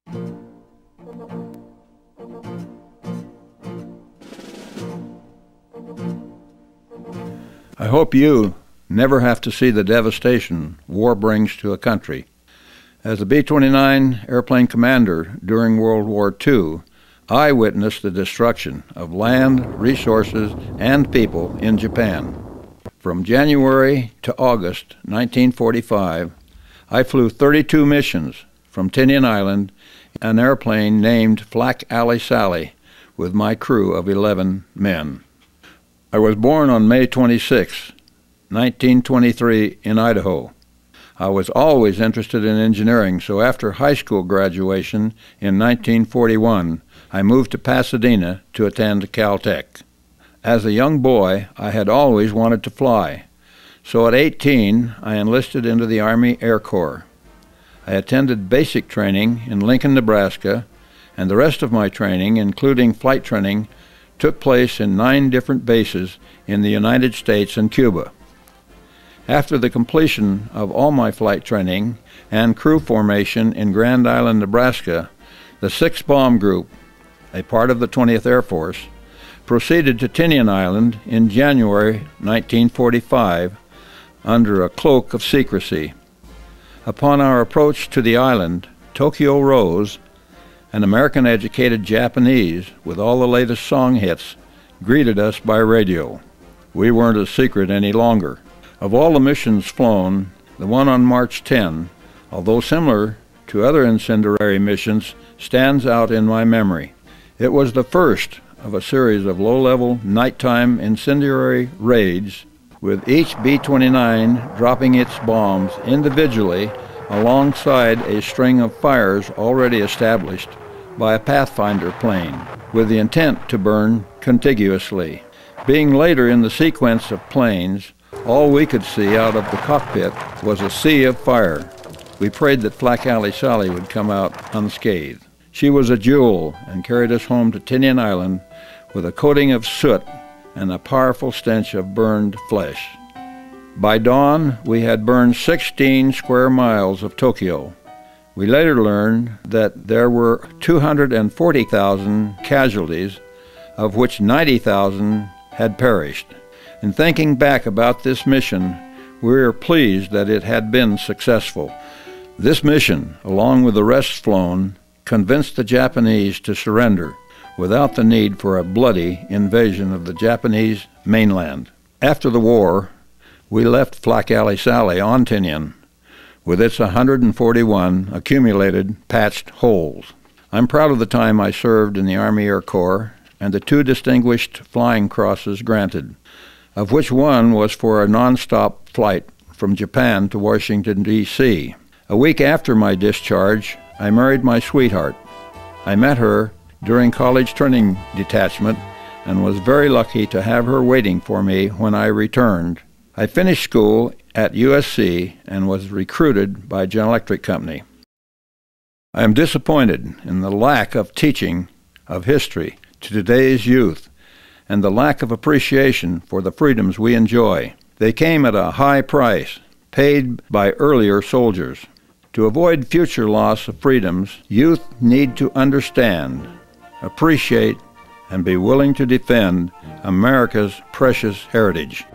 I hope you never have to see the devastation war brings to a country. As a B-29 airplane commander during World War II, I witnessed the destruction of land, resources, and people in Japan. From January to August 1945, I flew 32 missions from Tinian Island, an airplane named Flak Alley Sally, with my crew of 11 men. I was born on May 26, 1923, in Idaho. I was always interested in engineering, so after high school graduation in 1941, I moved to Pasadena to attend Caltech. As a young boy, I had always wanted to fly, so at 18, I enlisted into the Army Air Corps. I attended basic training in Lincoln, Nebraska, and the rest of my training, including flight training, took place in 9 different bases in the United States and Cuba. After the completion of all my flight training and crew formation in Grand Island, Nebraska, the 6th Bomb Group, a part of the 20th Air Force, proceeded to Tinian Island in January 1945 under a cloak of secrecy. Upon our approach to the island, Tokyo Rose, an American-educated Japanese with all the latest song hits, greeted us by radio. We weren't a secret any longer. Of all the missions flown, the one on March 10, although similar to other incendiary missions, stands out in my memory. It was the first of a series of low-level nighttime incendiary raids, with each B-29 dropping its bombs individually alongside a string of fires already established by a Pathfinder plane, with the intent to burn contiguously. Being later in the sequence of planes, all we could see out of the cockpit was a sea of fire. We prayed that Flak Alley Sally would come out unscathed. She was a jewel and carried us home to Tinian Island with a coating of soot and a powerful stench of burned flesh. By dawn, we had burned 16 square miles of Tokyo. We later learned that there were 240,000 casualties, of which 90,000 had perished. In thinking back about this mission, we are pleased that it had been successful. This mission, along with the rest flown, convinced the Japanese to surrender without the need for a bloody invasion of the Japanese mainland. After the war, we left Flak Alley Sally on Tinian with its 141 accumulated patched holes. I'm proud of the time I served in the Army Air Corps and the 2 distinguished flying crosses granted, of which one was for a non-stop flight from Japan to Washington, D.C. A week after my discharge, I married my sweetheart. I met her during college training detachment and was very lucky to have her waiting for me when I returned. I finished school at USC and was recruited by General Electric Company. I am disappointed in the lack of teaching of history to today's youth and the lack of appreciation for the freedoms we enjoy. They came at a high price, paid by earlier soldiers. To avoid future loss of freedoms, youth need to understand, appreciate, and be willing to defend America's precious heritage.